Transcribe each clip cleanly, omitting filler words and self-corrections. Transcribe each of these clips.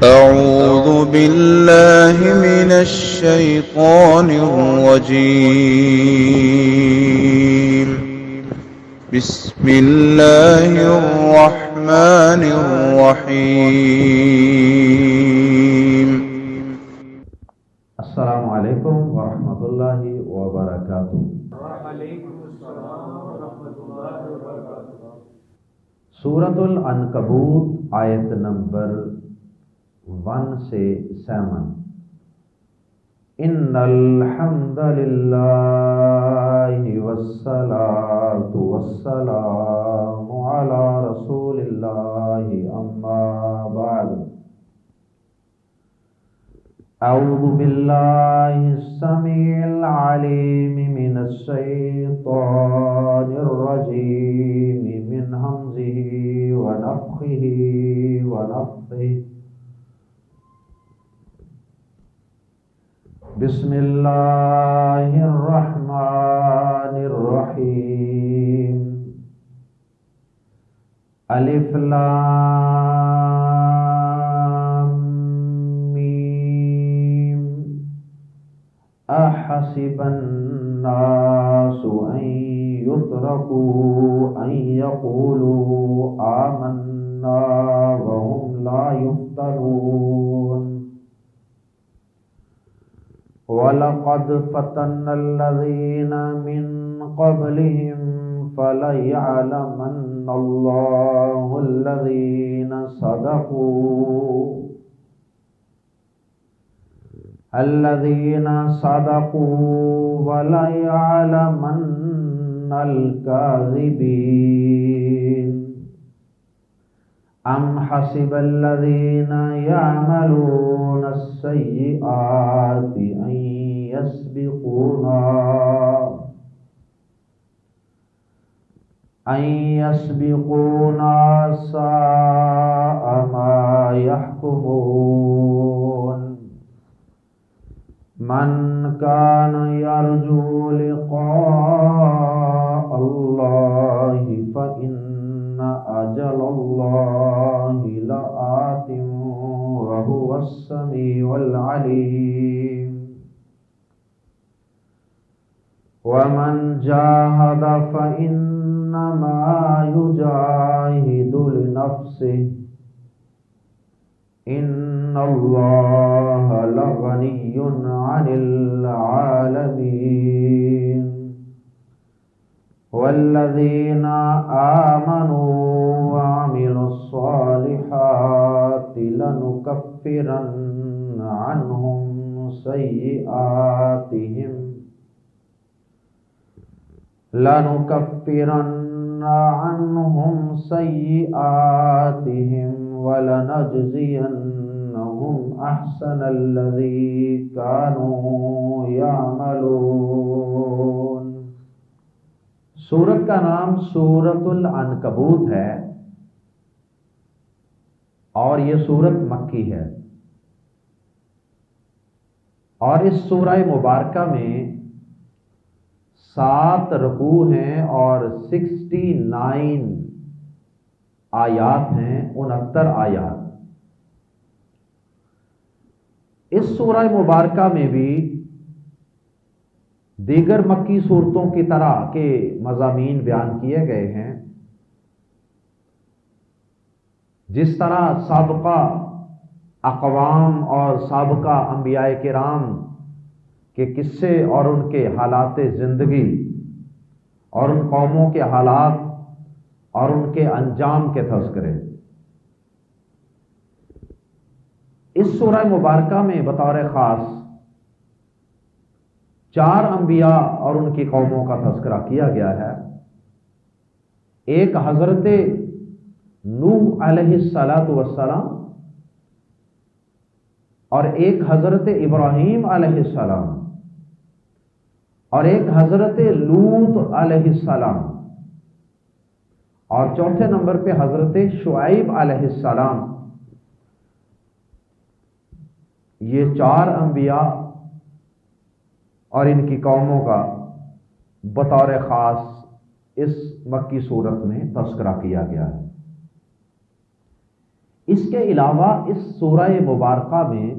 أعوذ بالله من الشيطان الرجيم. بسم الله الرحمن الرحيم. السلام علیکم ورحمۃ اللہ وبرکاتہ۔ سورۃ العنکبوت آیت نمبر 1 سے 7۔ ان الحمد للہ والصلاۃ والسلام علی رسول اللہ اما بعد۔ اعوذ باللہ السمیع العلیم من الشیطان الرجیم من ہمزہ ونفخہ ونفثہ۔ بسم اللہ الرحمن الرحیم۔ الف لام میم۔ احسب الناس ان يتركوا ان يقولوا آمنا وهم لا يفتنون۔ وَلَقَدْ فَتَنَّا الَّذِينَ مِن قَبْلِهِمْ فَلَيَعْلَمَنَّ اللَّهُ الَّذِينَ صَدَقُوا وَلَيَعْلَمَنَّ الْكَاذِبِينَ۔ أَمْ حَسِبَ الَّذِينَ يَعْمَلُونَ السَّيِّئَاتِ أَن يَسْبِقُونَا سَاءَ مَا يَحْكُمُونَ۔ مَنْ كَانَ يَرْجُو لِقَاءَ اللَّهِ فَإِنَّ أَجَلَ اللَّهِ لَآتٍ وَهُوَ السَّمِيعُ الْعَلِيمُ۔ وَمَنْ جَاهَدَ فَإِنَّمَا يُجَاهِدُ لِنَفْسِهِ إِنَّ اللَّهَ لَغَنِيٌّ عَنِ الْعَالَمِينَ۔ وَالَّذِينَ آمَنُوا وَعَمِلُوا الصَّالِحَاتِ لَنُكَفِّرَنَّ عَنْهُمْ سَيِّئَاتِهِمْ وَلَنَجْزِيَنَّهُمْ أَحْسَنَ الَّذِي كَانُوا يَعْمَلُونَ۔ سورت کا نام سورۃ العنکبوت ہے اور یہ سورت مکی ہے، اور اس سورہ مبارکہ میں 7 رکوع ہیں اور 69 آیات ہیں، 69 آیات۔ اس سورہ مبارکہ میں بھی دیگر مکی صورتوں کی طرح کے مضامین بیان کیے گئے ہیں، جس طرح سابقہ اقوام اور سابقہ انبیاء کرام کے قصے اور ان کے حالات زندگی اور ان قوموں کے حالات اور ان کے انجام کے تذکرے۔ اس سورہ مبارکہ میں بطور خاص 4 انبیاء اور ان کی قوموں کا تذکرہ کیا گیا ہے۔ ایک حضرت نوح علیہ السلام اور ایک حضرت ابراہیم علیہ السلام اور ایک حضرت لوط علیہ السلام اور چوتھے نمبر پہ حضرت شعیب علیہ السلام۔ یہ 4 انبیاء اور ان کی قوموں کا بطور خاص اس مکی صورت میں تذکرہ کیا گیا ہے۔ اس کے علاوہ اس سورہ مبارکہ میں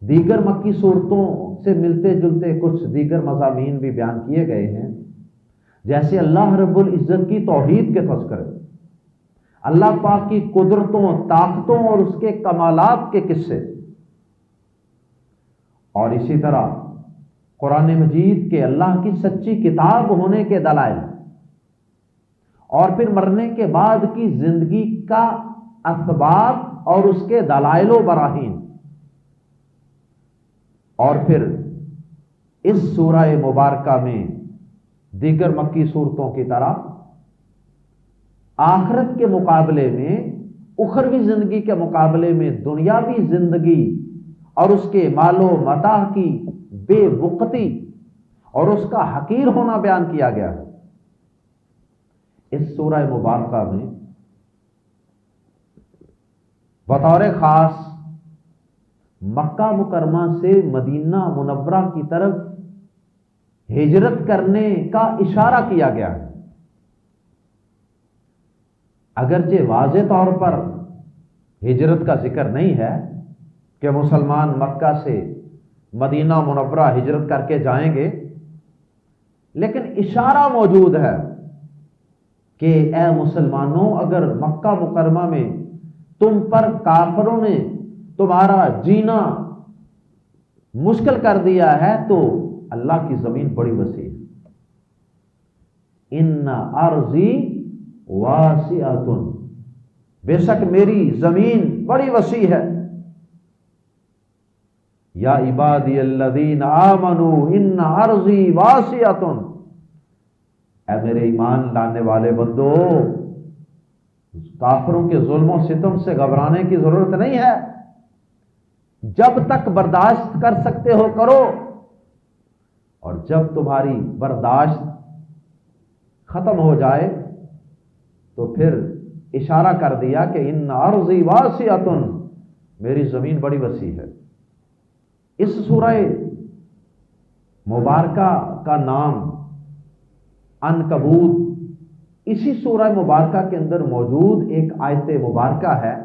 دیگر مکی صورتوں سے ملتے جلتے کچھ دیگر مضامین بھی بیان کیے گئے ہیں، جیسے اللہ رب العزت کی توحید کے تذکرے، اللہ پاک کی قدرتوں، طاقتوں اور اس کے کمالات کے قصے، اور اسی طرح قرآن مجید کے اللہ کی سچی کتاب ہونے کے دلائل، اور پھر مرنے کے بعد کی زندگی کا اسباب اور اس کے دلائل و براہین، اور پھر اس سورہ مبارکہ میں دیگر مکی صورتوں کی طرح آخرت کے مقابلے میں، اخروی زندگی کے مقابلے میں دنیاوی زندگی اور اس کے مال و متاع کی بے وقتی اور اس کا حقیر ہونا بیان کیا گیا ہے۔ اس سورہ مبارکہ میں بطور خاص مکہ مکرمہ سے مدینہ منورہ کی طرف ہجرت کرنے کا اشارہ کیا گیا ہے۔ اگرچہ واضح طور پر ہجرت کا ذکر نہیں ہے کہ مسلمان مکہ سے مدینہ منورہ ہجرت کر کے جائیں گے، لیکن اشارہ موجود ہے کہ اے مسلمانوں، اگر مکہ مکرمہ میں تم پر کافروں نے تمہارا جینا مشکل کر دیا ہے تو اللہ کی زمین بڑی وسیع ہے۔ ان ارضی واسعۃ، بے شک میری زمین بڑی وسیع ہے۔ یا عبادی الذین آمنوا ان ارضی واسعۃ، اے میرے ایمان لانے والے بندو، کافروں کے ظلم و ستم سے گھبرانے کی ضرورت نہیں ہے، جب تک برداشت کر سکتے ہو کرو، اور جب تمہاری برداشت ختم ہو جائے تو پھر اشارہ کر دیا کہ ان ارضی واسعۃ، میری زمین بڑی وسیع ہے۔ اس سورہ مبارکہ کا نام عنکبوت اسی سورہ مبارکہ کے اندر موجود ایک آیت مبارکہ ہے،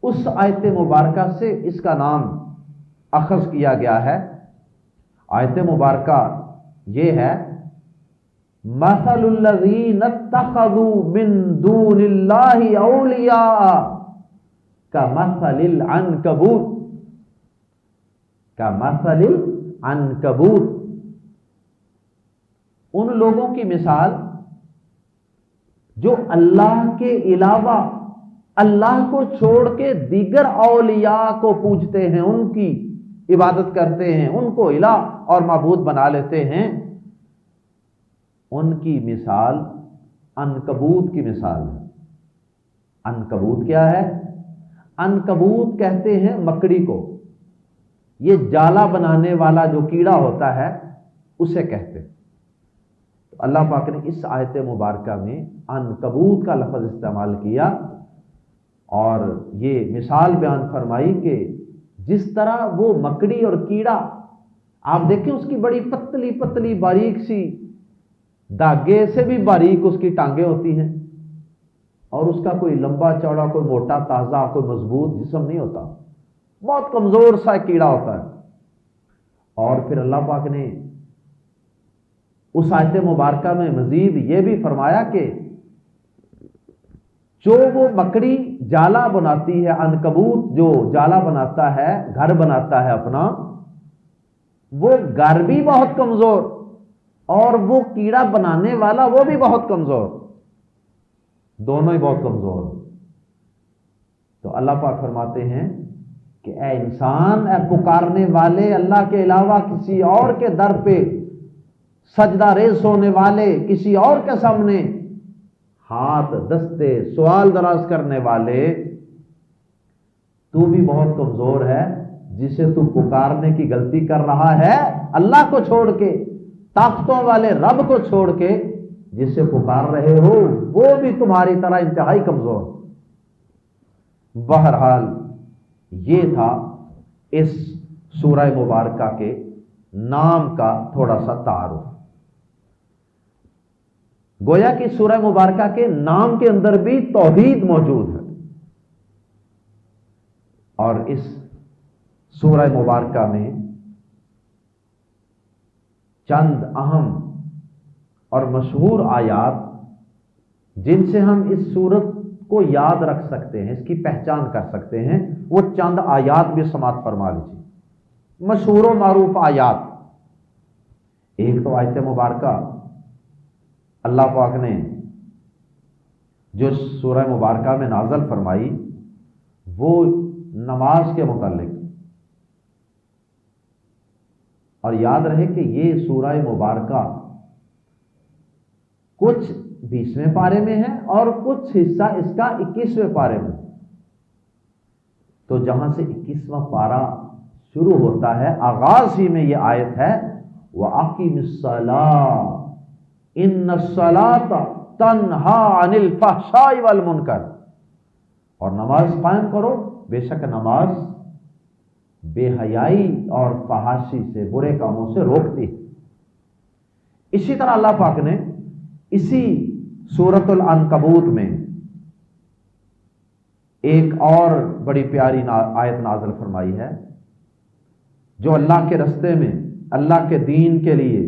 اس آیت مبارکہ سے اس کا نام اخذ کیا گیا ہے۔ آیت مبارکہ یہ ہے، مثل الذین اتخذوا من دون اللہ اولیاء کمثل العنکبوت، کمثل العنکبوت، ان لوگوں کی مثال جو اللہ کے علاوہ اللہ کو چھوڑ کے دیگر اولیاء کو پوجتے ہیں، ان کی عبادت کرتے ہیں، ان کو الہ اور معبود بنا لیتے ہیں، ان کی مثال عنکبوت کی مثال ہے۔ عنکبوت کیا ہے؟ عنکبوت کہتے ہیں مکڑی کو، یہ جالا بنانے والا جو کیڑا ہوتا ہے اسے کہتے ہیں۔ تو اللہ پاک نے اس آیت مبارکہ میں عنکبوت کا لفظ استعمال کیا اور یہ مثال بیان فرمائی کہ جس طرح وہ مکڑی اور کیڑا، آپ دیکھیں اس کی بڑی پتلی پتلی باریک سی دھاگے سے بھی باریک اس کی ٹانگیں ہوتی ہیں، اور اس کا کوئی لمبا چوڑا، کوئی موٹا تازہ، کوئی مضبوط جسم نہیں ہوتا، بہت کمزور سا کیڑا ہوتا ہے۔ اور پھر اللہ پاک نے اس آیت مبارکہ میں مزید یہ بھی فرمایا کہ جو وہ مکڑی جالا بناتی ہے، عنکبوت جو جالا بناتا ہے، گھر بناتا ہے اپنا، وہ گھر بھی بہت کمزور، اور وہ کیڑا بنانے والا وہ بھی بہت کمزور، دونوں ہی بہت کمزور۔ تو اللہ پاک فرماتے ہیں کہ اے انسان، اے پکارنے والے، اللہ کے علاوہ کسی اور کے در پہ سجدہ ریز ہونے والے، کسی اور کے سامنے ہاتھ دستے سوال دراز کرنے والے، تو بھی بہت کمزور ہے، جسے تو پکارنے کی غلطی کر رہا ہے اللہ کو چھوڑ کے، طاقتوں والے رب کو چھوڑ کے جسے پکار رہے ہو وہ بھی تمہاری طرح انتہائی کمزور۔ بہرحال یہ تھا اس سورہ مبارکہ کے نام کا تھوڑا سا تعارف۔ گویا کہ سورہ مبارکہ کے نام کے اندر بھی توحید موجود ہے، اور اس سورہ مبارکہ میں چند اہم اور مشہور آیات جن سے ہم اس سورت کو یاد رکھ سکتے ہیں، اس کی پہچان کر سکتے ہیں، وہ چند آیات بھی سماعت فرما لیجیے، مشہور و معروف آیات۔ ایک تو آیت مبارکہ اللہ پاک نے جو سورہ مبارکہ میں نازل فرمائی وہ نماز کے متعلق، اور یاد رہے کہ یہ سورہ مبارکہ کچھ 20ویں پارے میں ہے اور کچھ حصہ اس کا 21ویں پارے میں۔ تو جہاں سے 21واں پارہ شروع ہوتا ہے، آغاز ہی میں یہ آیت ہے وَأَقِمِ الصَّلَاةَ إِنَّ الصَّلَاةَ تَنْهَى عَنِ الْفَحْشَاءِ وَالْمُنْكَرِ، اور نماز قائم کرو، بے شک نماز بے حیائی اور فحاشی سے، برے کاموں سے روکتی ہے۔ اسی طرح اللہ پاک نے اسی سورۃ العنکبوت میں ایک اور بڑی پیاری آیت نازل فرمائی ہے، جو اللہ کے رستے میں، اللہ کے دین کے لیے،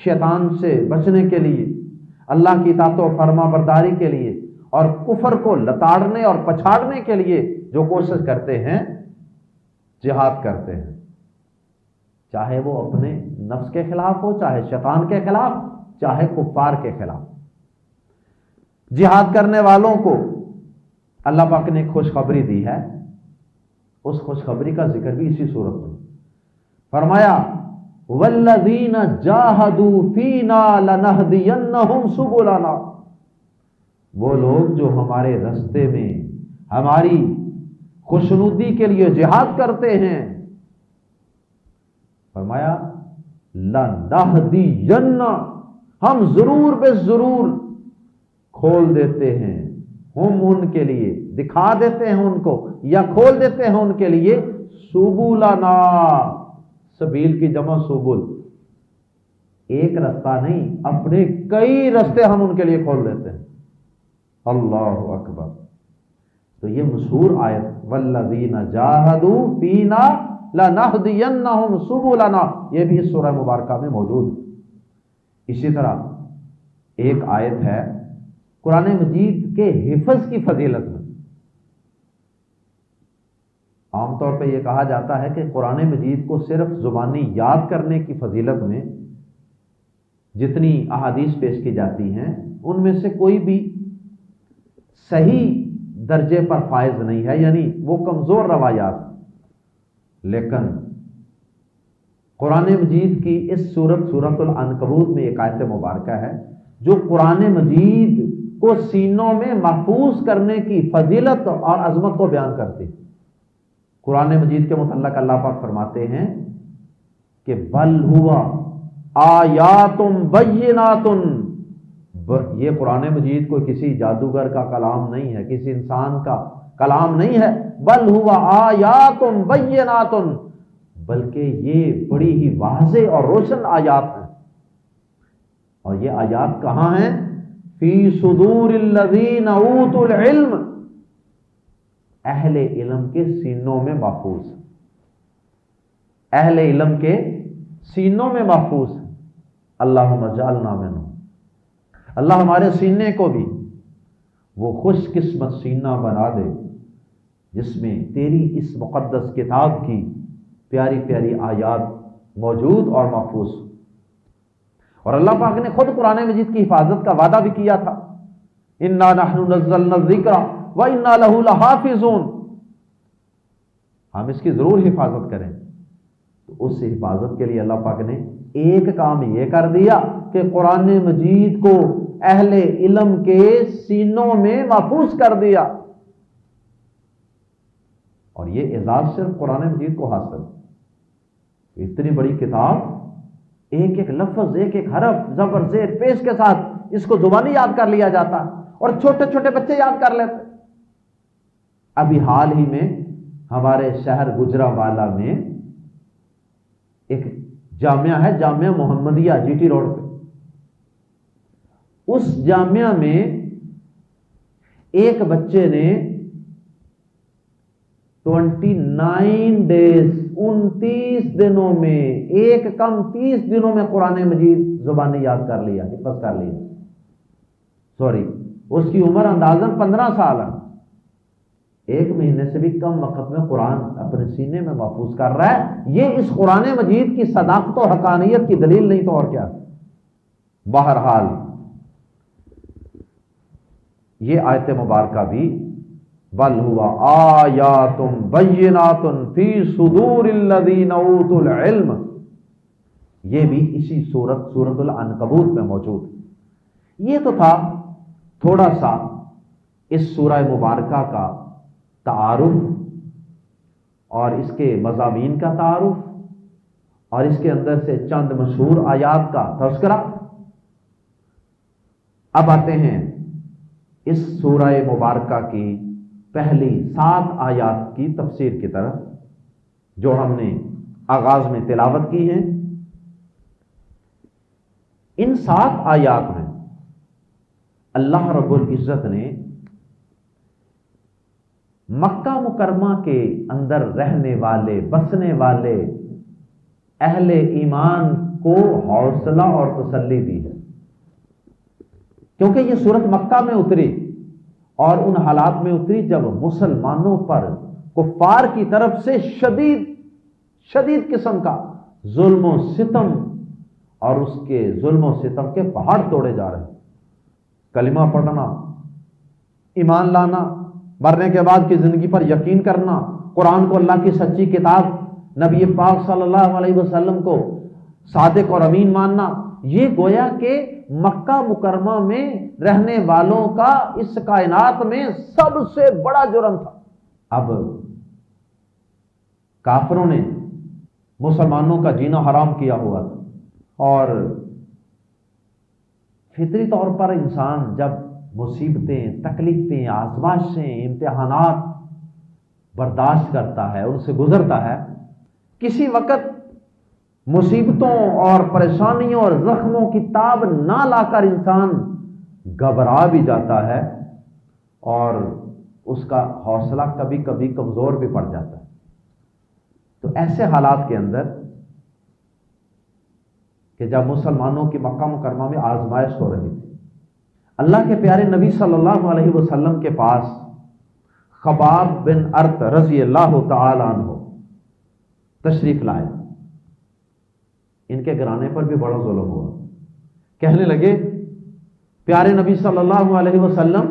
شیطان سے بچنے کے لیے، اللہ کی اطاعت و فرما برداری کے لیے اور کفر کو لتاڑنے اور پچھاڑنے کے لیے جو کوشش کرتے ہیں، جہاد کرتے ہیں، چاہے وہ اپنے نفس کے خلاف ہو، چاہے شیطان کے خلاف، چاہے کفار کے خلاف۔ جہاد کرنے والوں کو اللہ پاک نے ایک خوشخبری دی ہے، اس خوشخبری کا ذکر بھی اسی صورت میں فرمایا وَالَّذِينَ جَاهَدُوا فِينَا لَنَهْدِيَنَّهُمْ سُبُلَنَا، وہ لوگ جو ہمارے راستے میں ہماری خوشنودی کے لیے جہاد کرتے ہیں، فرمایا لَنَهْدِيَنَّ، ہم ضرور بے ضرور کھول دیتے ہیں، ہم ان کے لیے دکھا دیتے ہیں ان کو، یا کھول دیتے ہیں ان کے لیے سبولنا، سبیل کی جمع سبل، ایک رستہ نہیں، اپنے کئی رستے ہم ان کے لیے کھول دیتے ہیں۔ اللہ اکبر۔ تو یہ مشہور آیت والذین جاہدوا فینا لنہدینہم سبلنا، یہ بھی اس سورہ مبارکہ میں موجود ہے۔ اسی طرح ایک آیت ہے قرآن مجید کے حفظ کی فضیلت میں۔ عام طور پہ یہ کہا جاتا ہے کہ قرآن مجید کو صرف زبانی یاد کرنے کی فضیلت میں جتنی احادیث پیش کی جاتی ہیں، ان میں سے کوئی بھی صحیح درجے پر فائز نہیں ہے، یعنی وہ کمزور روایات، لیکن قرآن مجید کی اس سورۃ العنکبوت میں ایک آیت مبارکہ ہے جو قرآن مجید کو سینوں میں محفوظ کرنے کی فضیلت اور عظمت کو بیان کرتی ہے۔ قرآن مجید کے متعلق اللہ پاک فرماتے ہیں کہ بل ہوا آیات بینات، یہ قرآن مجید کوئی کسی جادوگر کا کلام نہیں ہے، کسی انسان کا کلام نہیں ہے، بل ہوا آیات بینات، بلکہ یہ بڑی ہی واضح اور روشن آیات ہیں۔ اور یہ آیات کہاں ہیں؟ فی صدور الذین اوتوا العلم، اہل علم کے سینوں میں محفوظ، اہل علم کے سینوں میں محفوظ۔ اللہم اجعلنا منہم، اللہ ہمارے سینے کو بھی وہ خوش قسمت سینہ بنا دے جس میں تیری اس مقدس کتاب کی پیاری پیاری آیات موجود اور محفوظ۔ اور اللہ پاک نے خود قرآن مجید کی حفاظت کا وعدہ بھی کیا تھا، انا نحن نزلنا الذکر وَإِنَّا لَهُ لَحَافِظُونَ، ہم اس کی ضرور حفاظت کریں۔ تو اس حفاظت کے لیے اللہ پاک نے ایک کام یہ کر دیا کہ قرآن مجید کو اہل علم کے سینوں میں محفوظ کر دیا، اور یہ اعزاز صرف قرآن مجید کو حاصل۔ اتنی بڑی کتاب، ایک ایک لفظ، ایک ایک حرف زبر زیر پیش کے ساتھ اس کو زبانی یاد کر لیا جاتا، اور چھوٹے چھوٹے بچے یاد کر لیتے۔ ابھی حال ہی میں ہمارے شہر گجرانوالہ میں ایک جامعہ ہے، جامعہ محمدیہ، جی ٹی روڈ پہ۔ اس جامعہ میں ایک بچے نے 29 ڈیز، 29 دنوں میں، ایک کم 30 دنوں میں قرآن مجید زبانی یاد کر لیا، حفظ کر لیا. سوری، اس کی عمر اندازاً 15 سال ہے. ایک مہینے سے بھی کم وقت میں قرآن اپنے سینے میں محفوظ کر رہا ہے. یہ اس قرآن مجید کی صداقت و حقانیت کی دلیل نہیں تو اور کیا. بہرحال یہ آیت مبارکہ بھی بل ہوا آیات بینات فی صدور الذین اوتوا العلم، یہ بھی اسی سورۃ العنکبوت میں موجود. یہ تو تھا تھوڑا سا اس سورہ مبارکہ کا تعارف اور اس کے مضامین کا تعارف اور اس کے اندر سے چند مشہور آیات کا تذکرہ. اب آتے ہیں اس سورہ مبارکہ کی پہلی 7 آیات کی تفسیر کی طرف جو ہم نے آغاز میں تلاوت کی ہیں. ان 7 آیات میں اللہ رب العزت نے مکہ مکرمہ کے اندر رہنے والے، بسنے والے اہل ایمان کو حوصلہ اور تسلی دی ہے، کیونکہ یہ سورت مکہ میں اتری اور ان حالات میں اتری جب مسلمانوں پر کفار کی طرف سے شدید قسم کا ظلم و ستم اور اس کے ظلم و ستم کے پہاڑ توڑے جا رہے ہیں. کلمہ پڑھنا، ایمان لانا، مرنے کے بعد کی زندگی پر یقین کرنا، قرآن کو اللہ کی سچی کتاب، نبی پاک صلی اللہ علیہ وسلم کو صادق اور امین ماننا، یہ گویا کہ مکہ مکرمہ میں رہنے والوں کا اس کائنات میں سب سے بڑا جرم تھا. اب کافروں نے مسلمانوں کا جینا حرام کیا ہوا تھا، اور فطری طور پر انسان جب مصیبتیں، تکلیفیں، آزمائشیں، امتحانات برداشت کرتا ہے، ان سے گزرتا ہے، کسی وقت مصیبتوں اور پریشانیوں اور زخموں کی تاب نہ لا کر انسان گھبرا بھی جاتا ہے اور اس کا حوصلہ کبھی کبھی کمزور بھی پڑ جاتا ہے. تو ایسے حالات کے اندر کہ جب مسلمانوں کی مکہ مکرمہ میں آزمائش ہو رہی تھی، اللہ کے پیارے نبی صلی اللہ علیہ وسلم کے پاس خباب بن ارت رضی اللہ تعالی عنہ تشریف لائے. ان کے گھرانے پر بھی بڑا ظلم ہوا. کہنے لگے پیارے نبی صلی اللہ علیہ وسلم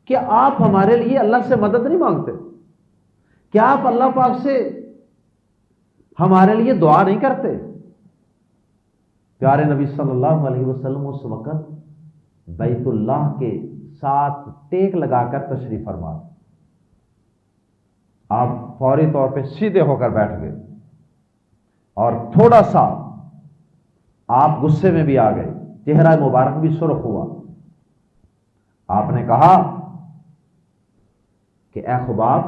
کہ آپ ہمارے لیے اللہ سے مدد نہیں مانگتے؟ کیا آپ اللہ پاک سے ہمارے لیے دعا نہیں کرتے؟ پیارے نبی صلی اللہ علیہ وسلم اس وقت بیت اللہ کے ساتھ ٹیک لگا کر تشریف فرما. آپ فوری طور پہ سیدھے ہو کر بیٹھ گئے اور تھوڑا سا آپ غصے میں بھی آ گئے، چہرہ مبارک بھی سرخ ہوا. آپ نے کہا کہ اے خباب،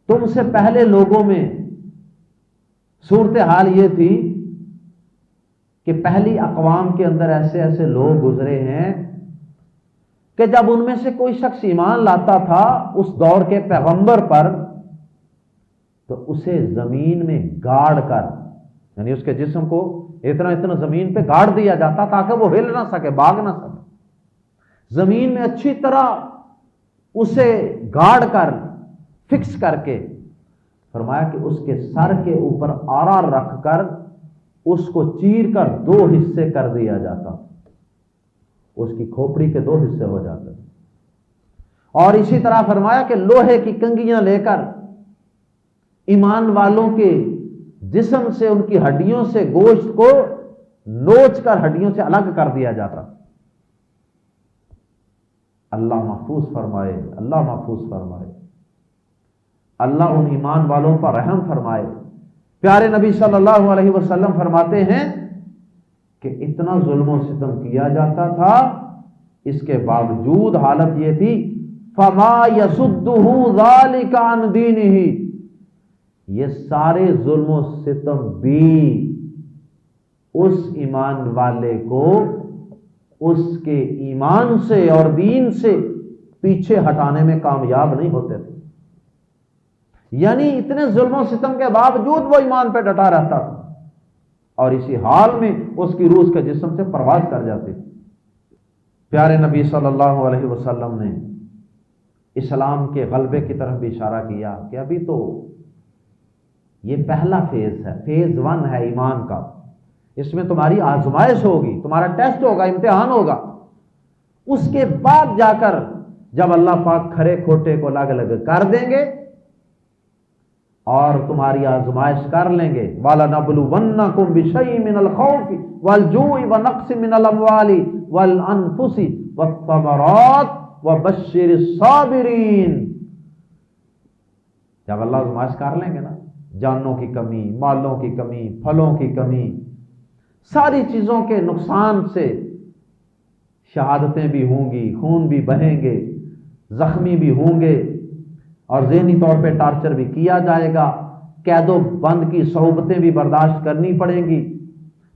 تم سے پہلے لوگوں میں صورتحال یہ تھی کہ پہلی اقوام کے اندر ایسے ایسے لوگ گزرے ہیں کہ جب ان میں سے کوئی شخص ایمان لاتا تھا اس دور کے پیغمبر پر، تو اسے زمین میں گاڑ کر، یعنی اس کے جسم کو اتنا زمین پہ گاڑ دیا جاتا تاکہ وہ ہل نہ سکے، بھاگ نہ سکے. زمین میں اچھی طرح اسے گاڑ کر، فکس کر کے، فرمایا کہ اس کے سر کے اوپر آرا رکھ کر اس کو چیر کر 2 حصے کر دیا جاتا، اس کی کھوپڑی کے 2 حصے ہو جاتے. اور اسی طرح فرمایا کہ لوہے کی کنگیاں لے کر ایمان والوں کے جسم سے، ان کی ہڈیوں سے گوشت کو نوچ کر ہڈیوں سے الگ کر دیا جاتا. اللہ محفوظ فرمائے، اللہ محفوظ فرمائے، اللہ ان ایمان والوں پر رحم فرمائے. پیارے نبی صلی اللہ علیہ وسلم فرماتے ہیں کہ اتنا ظلم و ستم کیا جاتا تھا، اس کے باوجود حالت یہ تھی فما یصدہ ذلک عن دینہ، یہ سارے ظلم و ستم بھی اس ایمان والے کو اس کے ایمان سے اور دین سے پیچھے ہٹانے میں کامیاب نہیں ہوتے تھے. یعنی اتنے ظلم و ستم کے باوجود وہ ایمان پہ ڈٹا رہتا تھا، اور اسی حال میں اس کی روح کے جسم سے پرواز کر جاتی تھی۔ پیارے نبی صلی اللہ علیہ وسلم نے اسلام کے غلبے کی طرف بھی اشارہ کیا کہ ابھی تو یہ پہلا فیز ہے، فیز 1 ہے ایمان کا، اس میں تمہاری آزمائش ہوگی، تمہارا ٹیسٹ ہوگا، امتحان ہوگا، اس کے بعد جا کر جب اللہ پاک کھرے کھوٹے کو الگ الگ کر دیں گے اور تمہاری آزمائش کر لیں گے، وَلَنَبْلُوَنَّكُمْ بِشَيْءٍ مِّنَ الْخَوْفِ وَالْجُوعِ وَنَقْصٍ مِّنَ الْأَمْوَالِ وَالْأَنفُسِ وَالثَّمَرَاتِ وَبَشِّرِ الصَّابِرِينَ۔ جب اللہ آزمائش کر لیں گے نا، جانوں کی کمی، مالوں کی کمی، پھلوں کی کمی، ساری چیزوں کے نقصان سے شہادتیں بھی ہوں گی، خون بھی بہیں گے، زخمی بھی ہوں گے، اور ذہنی طور پہ ٹارچر بھی کیا جائے گا، قید و بند کی صعوبتیں بھی برداشت کرنی پڑیں گی،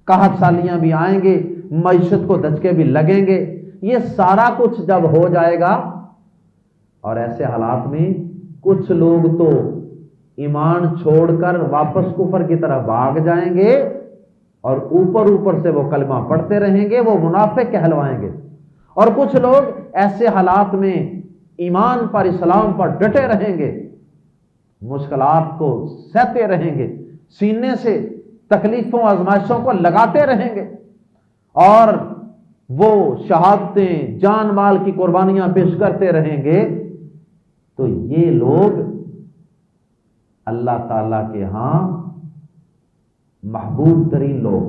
قحط سالیاں بھی آئیں گے، معیشت کو دھچکے بھی لگیں گے، یہ سارا کچھ جب ہو جائے گا، اور ایسے حالات میں کچھ لوگ تو ایمان چھوڑ کر واپس کفر کی طرف بھاگ جائیں گے، اور اوپر سے وہ کلمہ پڑھتے رہیں گے، وہ منافق کہلوائیں گے، اور کچھ لوگ ایسے حالات میں ایمان پر، اسلام پر ڈٹے رہیں گے، مشکلات کو سہتے رہیں گے، سینے سے تکلیفوں آزمائشوں کو لگاتے رہیں گے، اور وہ شہادتیں، جان مال کی قربانیاں پیش کرتے رہیں گے، تو یہ لوگ اللہ تعالی کے ہاں محبوب ترین لوگ،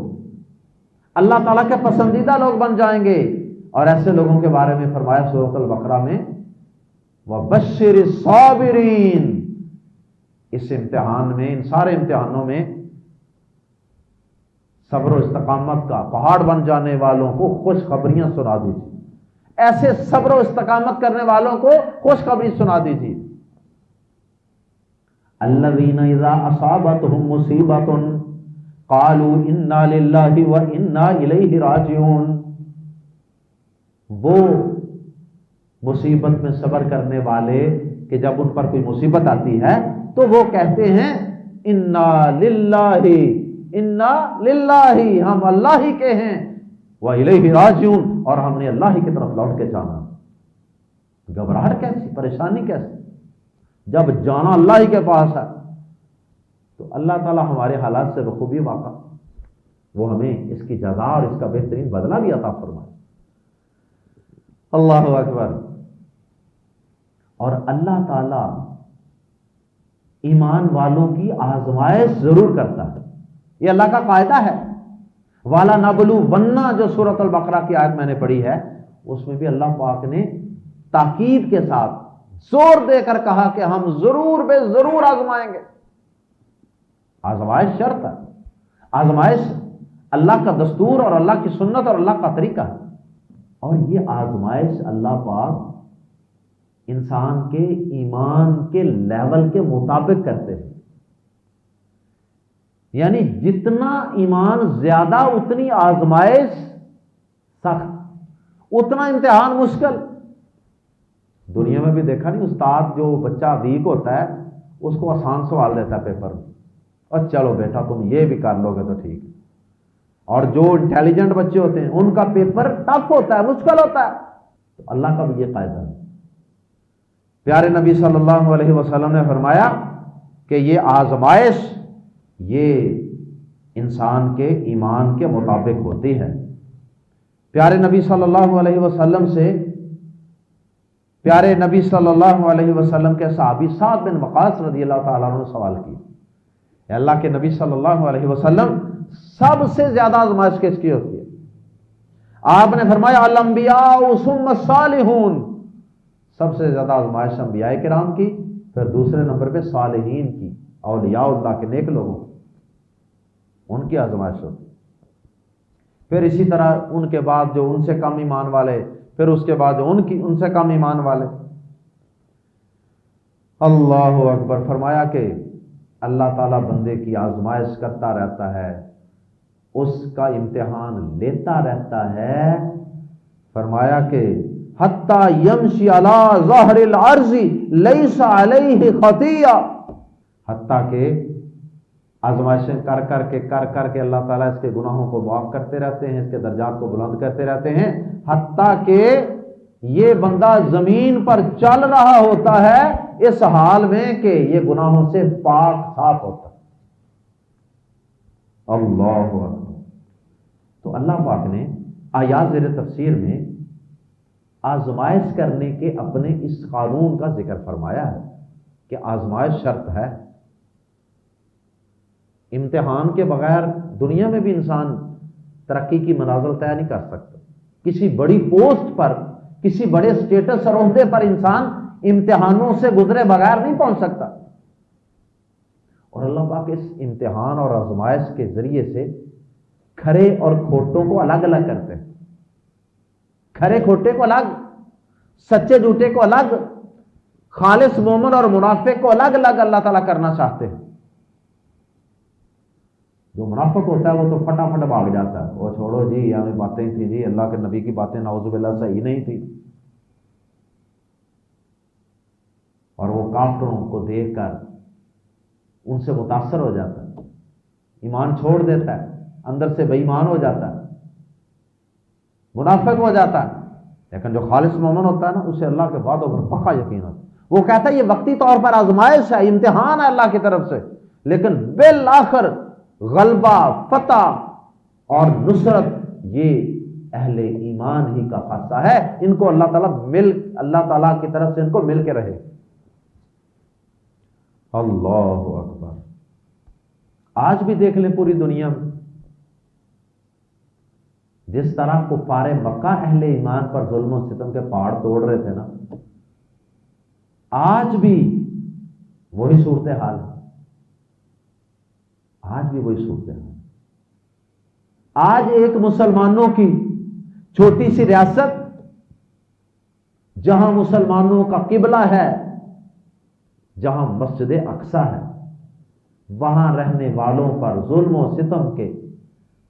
اللہ تعالیٰ کے پسندیدہ لوگ بن جائیں گے۔ اور ایسے لوگوں کے بارے میں فرمایا سورۃ البقرہ میں، وَبَشِّرِ الصَّابِرِينَ۔ اس امتحان میں، ان سارے امتحانوں میں صبر و استقامت کا پہاڑ بن جانے والوں کو خوشخبریاں سنا دیجیے، ایسے صبر و استقامت کرنے والوں کو خوشخبری سنا دیجیے۔ الذین اذا اصابتهم مصیبۃ قالوا انا للہ وانا الیہ راجعون۔ وہ مصیبت میں صبر کرنے والے کہ جب ان پر کوئی مصیبت آتی ہے تو وہ کہتے ہیں انا للہ، ہم اللہ ہی کے ہیں، وَإِلَيْهِ راجعون، اور ہم نے اللہ ہی کی طرف لوٹ کے جانا۔ گھبراہٹ کیسی، پریشانی کیسی، جب جانا اللہ ہی کے پاس ہے تو اللہ تعالی ہمارے حالات سے بخوبی واقف، وہ ہمیں اس کی جزا اور اس کا بہترین بدلہ بھی عطا فرمائے۔ اللہ اکبر۔ اور اللہ تعالی ایمان والوں کی آزمائش ضرور کرتا ہے، یہ اللہ کا قاعدہ ہے۔ وَلَنَبْلُوَنَّ جو سورۃ البقرہ کی آیت میں نے پڑھی ہے، اس میں بھی اللہ پاک نے تاکید کے ساتھ زور دے کر کہا کہ ہم ضرور بے ضرور آزمائیں گے۔ آزمائش شرط ہے، آزمائش اللہ کا دستور اور اللہ کی سنت اور اللہ کا طریقہ ہے، اور یہ آزمائش اللہ پاک انسان کے ایمان کے لیول کے مطابق کرتے ہیں، یعنی جتنا ایمان زیادہ اتنی آزمائش سخت، اتنا امتحان مشکل۔ دنیا میں بھی دیکھا نہیں، استاد جو بچہ ویک ہوتا ہے اس کو آسان سوال دیتا ہے پیپر میں، اور چلو بیٹا تم یہ بھی کر لو گے تو ٹھیک ہے، اور جو انٹیلیجنٹ بچے ہوتے ہیں ان کا پیپر ٹف ہوتا ہے، مشکل ہوتا ہے۔ تو اللہ کا بھی یہ قاعدہ ہے۔ پیارے نبی صلی اللہ علیہ وسلم نے فرمایا کہ یہ آزمائش یہ انسان کے ایمان کے مطابق ہوتی ہے۔ پیارے نبی صلی اللہ علیہ وسلم سے، پیارے نبی صلی اللہ علیہ وسلم کے صحابی سعد بن وقاص رضی اللہ تعالیٰ عنہ نے سوال کیا، کہ اللہ کے نبی صلی اللہ علیہ وسلم سب سے زیادہ آزمائش کس کی ہوتی ہے؟ آپ نے فرمایا الانبیاء ثم الصالحون، سب سے زیادہ آزمائش انبیاء کرام کی، پھر دوسرے نمبر پہ صالحین کی، اولیاء اللہ کے نیک لوگوں کی، ان کی آزمائش ہوتی، پھر اسی طرح ان کے بعد جو ان سے کم ایمان والے، پھر اس کے بعد جو ان سے کم ایمان والے۔ اللہ اکبر۔ فرمایا کہ اللہ تعالیٰ بندے کی آزمائش کرتا رہتا ہے، اس کا امتحان لیتا رہتا ہے۔ فرمایا کہ حتی یمشی علی ظہر الارض لیس علیہ خطیہ، حتیٰ کہ آزمائشیں کر کر کے اللہ تعالیٰ اس کے گناہوں کو معاف کرتے رہتے ہیں، اس کے درجات کو بلند کرتے رہتے ہیں، حتیٰ کہ یہ بندہ زمین پر چل رہا ہوتا ہے اس حال میں کہ یہ گناہوں سے پاک صاف ہوتا ہے۔ اللہ اکبر۔ تو اللہ پاک نے آیات زیر تفسیر میں آزمائش کرنے کے اپنے اس قانون کا ذکر فرمایا ہے کہ آزمائش شرط ہے۔ امتحان کے بغیر دنیا میں بھی انسان ترقی کی منازل طے نہیں کر سکتا۔ کسی بڑی پوسٹ پر، کسی بڑے سٹیٹس اور عہدے پر انسان امتحانوں سے گزرے بغیر نہیں پہنچ سکتا۔ اور اللہ پاک اس امتحان اور آزمائش کے ذریعے سے کھرے اور کھوٹوں کو الگ الگ کرتے ہیں، کھرے کھوٹے کو الگ، سچے جھوٹے کو الگ، خالص مومن اور منافق کو الگ الگ اللہ تعالیٰ کرنا چاہتے ہیں۔ جو منافق ہوتا ہے وہ تو فٹافٹ بھاگ جاتا ہے، وہ چھوڑو جی ہمیں باتیں تھی جی، اللہ کے نبی کی باتیں نعوذ باللہ صحیح نہیں تھی، اور وہ کافروں کو دیکھ کر ان سے متاثر ہو جاتا ہے، ایمان چھوڑ دیتا ہے، اندر سے بے ایمان ہو جاتا ہے، منافق ہو جاتا ہے۔ لیکن جو خالص مومن ہوتا ہے نا، اسے اللہ کے وعدوں پر پکا یقین ہوتا ہے، وہ کہتا ہے یہ وقتی طور پر آزمائش ہے، امتحان ہے اللہ کی طرف سے، لیکن بالآخر غلبہ، فتح اور نصرت یہ اہل ایمان ہی کا خاصہ ہے۔ ان کو اللہ تعالیٰ کی طرف سے ان کو مل کے رہے۔ اللہ اکبر۔ آج بھی دیکھ لیں پوری دنیا میں جس طرح کفار مکہ اہل ایمان پر ظلم و ستم کے پہاڑ توڑ رہے تھے نا، آج بھی وہی صورتحال ہے، آج بھی وہی صورتحال۔ آج ایک مسلمانوں کی چھوٹی سی ریاست جہاں مسلمانوں کا قبلہ ہے، جہاں مسجد اقصی ہے، وہاں رہنے والوں پر ظلم و ستم کے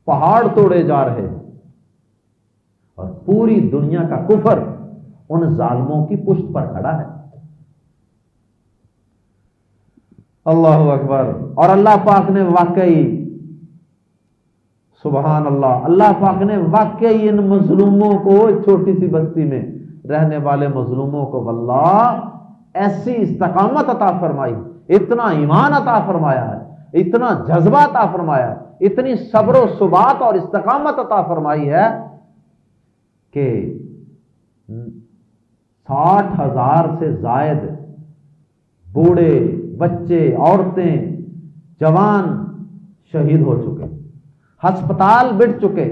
پہاڑ توڑے جا رہے ہیں، اور پوری دنیا کا کفر ان ظالموں کی پشت پر کھڑا ہے۔ اللہ اکبر۔ اور اللہ پاک نے واقعی، سبحان اللہ، اللہ پاک نے واقعی ان مظلوموں کو، چھوٹی سی بستی میں رہنے والے مظلوموں کو واللہ ایسی استقامت عطا فرمائی، اتنا ایمان عطا فرمایا ہے، اتنا جذبہ عطا فرمایا ہے، اتنی صبر و ثبات اور استقامت عطا فرمائی ہے کہ 60,000 سے زائد بوڑھے، بچے، عورتیں، جوان شہید ہو چکے، ہسپتال بٹ چکے،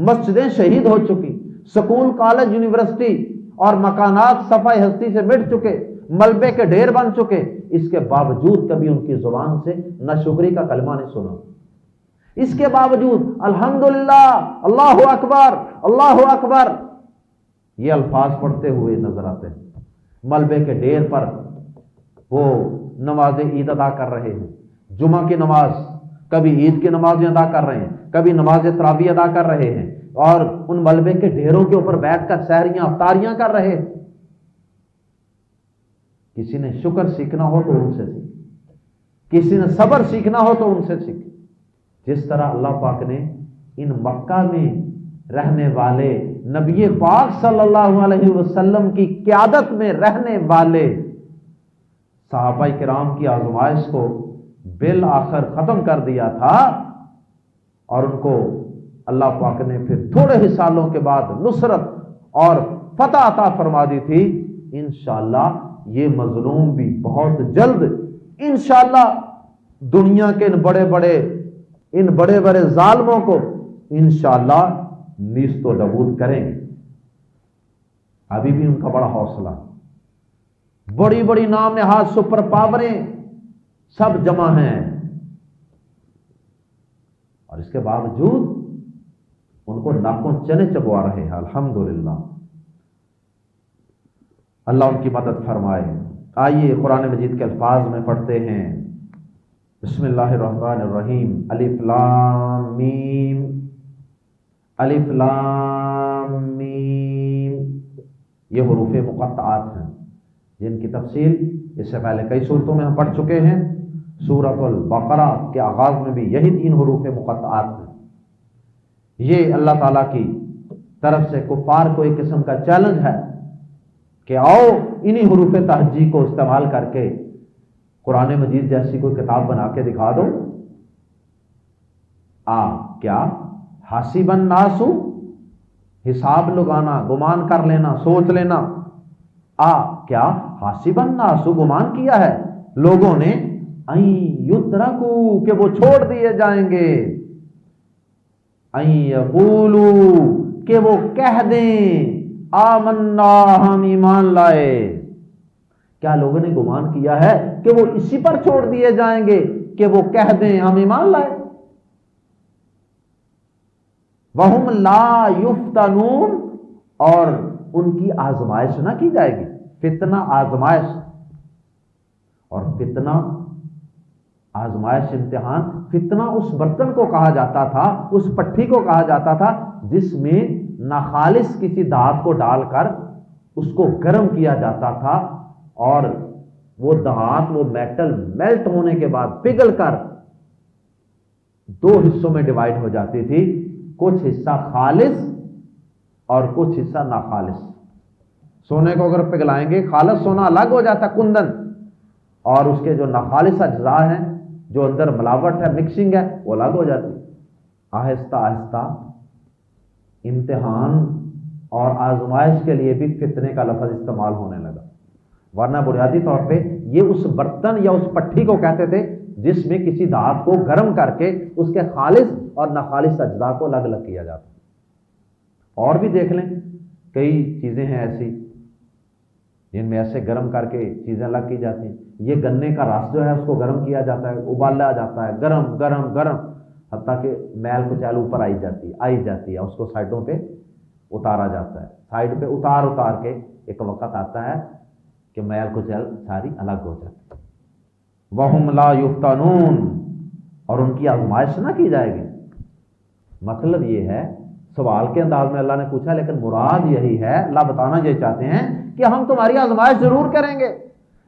مسجدیں شہید ہو چکی، سکول، کالج، یونیورسٹی اور مکانات صفحہ ہستی سے مٹ چکے، ملبے کے ڈھیر بن چکے۔ اس کے باوجود کبھی ان کی زبان سے ناشکری کا کلمہ نہیں سنا، اس کے باوجود الحمدللہ، اللہ اکبر، اللہ اکبر یہ الفاظ پڑھتے ہوئے نظر آتے ہیں۔ ملبے کے ڈھیر پر وہ نماز عید ادا کر رہے ہیں، جمعہ کی نماز، کبھی عید کی نمازیں ادا کر رہے ہیں، کبھی نماز تراویح ادا کر رہے ہیں، اور ان ملبے کے ڈھیروں کے اوپر بیٹھ کر سحریاں افطاریاں کر رہے ہیں۔ کسی نے شکر سیکھنا ہو تو ان سے سیکھ، کسی نے صبر سیکھنا ہو تو ان سے سیکھ۔ جس طرح اللہ پاک نے ان مکہ میں رہنے والے نبی پاک صلی اللہ علیہ وسلم کی قیادت میں رہنے والے صحابہ کرام کی آزمائش کو بالآخر ختم کر دیا تھا، اور ان کو اللہ پاک نے پھر تھوڑے ہی سالوں کے بعد نصرت اور فتح عطا فرما دی تھی۔ انشاءاللہ یہ مظلوم بھی بہت جلد انشاءاللہ دنیا کے ان بڑے بڑے ظالموں کو انشاءاللہ نیست و نابود کریں گے۔ ابھی بھی ان کا بڑا حوصلہ، بڑی بڑی نام نہاد سپر پاوریں سب جمع ہیں، اور اس کے باوجود ان کو ناخن چنے چبوا رہے ہیں۔ الحمدللہ، اللہ ان کی مدد فرمائے۔ آئیے قرآن مجید کے الفاظ میں پڑھتے ہیں۔ بسم اللہ الرحمن الرحیم۔ الف لام میم، الف لام میم، یہ حروف مقطعات ہیں جن کی تفصیل اس سے پہلے کئی صورتوں میں ہم پڑھ چکے ہیں۔ سورۃ البقرہ کے آغاز میں بھی یہی 3 حروف مقطعات ہیں۔ یہ اللہ تعالیٰ کی طرف سے کفار کو ایک قسم کا چیلنج ہے کہ آؤ انہی حروف تہجی کو استعمال کر کے قرآن مجید جیسی کوئی کتاب بنا کے دکھا دو۔ کیا حاسب الناس، حساب لگانا، گمان کر لینا، سوچ لینا، کیا حاسب الناس، گمان کیا ہے لوگوں نے، ان یترکو، کہ وہ چھوڑ دیے جائیں گے، ان یقولو، کہ وہ کہہ دیں، آمنا، ہم ایمان لائے۔ کیا لوگوں نے گمان کیا ہے کہ وہ اسی پر چھوڑ دیے جائیں گے کہ وہ کہہ دیں ہم ایمان لائے؟ وَهُمْ لَا يُفْتَنُونَ، اور ان کی آزمائش نہ کی جائے گی۔ فتنہ، آزمائش، اور فتنہ، آزمائش، امتحان۔ فتنہ اس برتن کو کہا جاتا تھا، اس پٹھی کو کہا جاتا تھا جس میں ناخالص کسی دھات کو ڈال کر اس کو گرم کیا جاتا تھا، اور وہ دھات، وہ میٹل میلٹ ہونے کے بعد پگھل کر 2 حصوں میں ڈیوائیڈ ہو جاتی تھی، کچھ حصہ خالص اور کچھ حصہ ناخالص۔ سونے کو اگر پگھلائیں گے، خالص سونا الگ ہو جاتا ہے، کندن، اور اس کے جو ناخالص اجزاء ہیں، جو اندر ملاوٹ ہے، مکسنگ ہے، وہ الگ ہو جاتی۔ آہستہ آہستہ امتحان اور آزمائش کے لیے بھی فتنے کا لفظ استعمال ہونے لگا، ورنہ بنیادی طور پہ یہ اس برتن یا اس پٹھی کو کہتے تھے جس میں کسی دھات کو گرم کر کے اس کے خالص اور ناخالص اجزاء کو الگ الگ کیا جاتا۔ اور بھی دیکھ لیں، کئی چیزیں ہیں ایسی جن میں ایسے گرم کر کے چیزیں الگ کی جاتی ہیں۔ یہ گنے کا رس جو ہے اس کو گرم کیا جاتا ہے، ابالا جاتا ہے، گرم گرم گرم، حتیٰ کہ میل کچیل اوپر آئی جاتی ہے، اس کو سائڈوں پہ اتارا جاتا ہے، سائڈ پہ اتار کے ایک وقت آتا ہے کہ میل کچیل ساری الگ ہو جاتی ہے۔ وَهُمْ لَا يُفْتَنُونَ، اور ان کی آزمائش نہ کی جائے گی۔ مطلب یہ ہے، سوال کے انداز میں اللہ نے پوچھا، لیکن مراد یہی ہے، اللہ بتانا یہ چاہتے ہیں کہ ہم تمہاری آزمائش ضرور کریں گے۔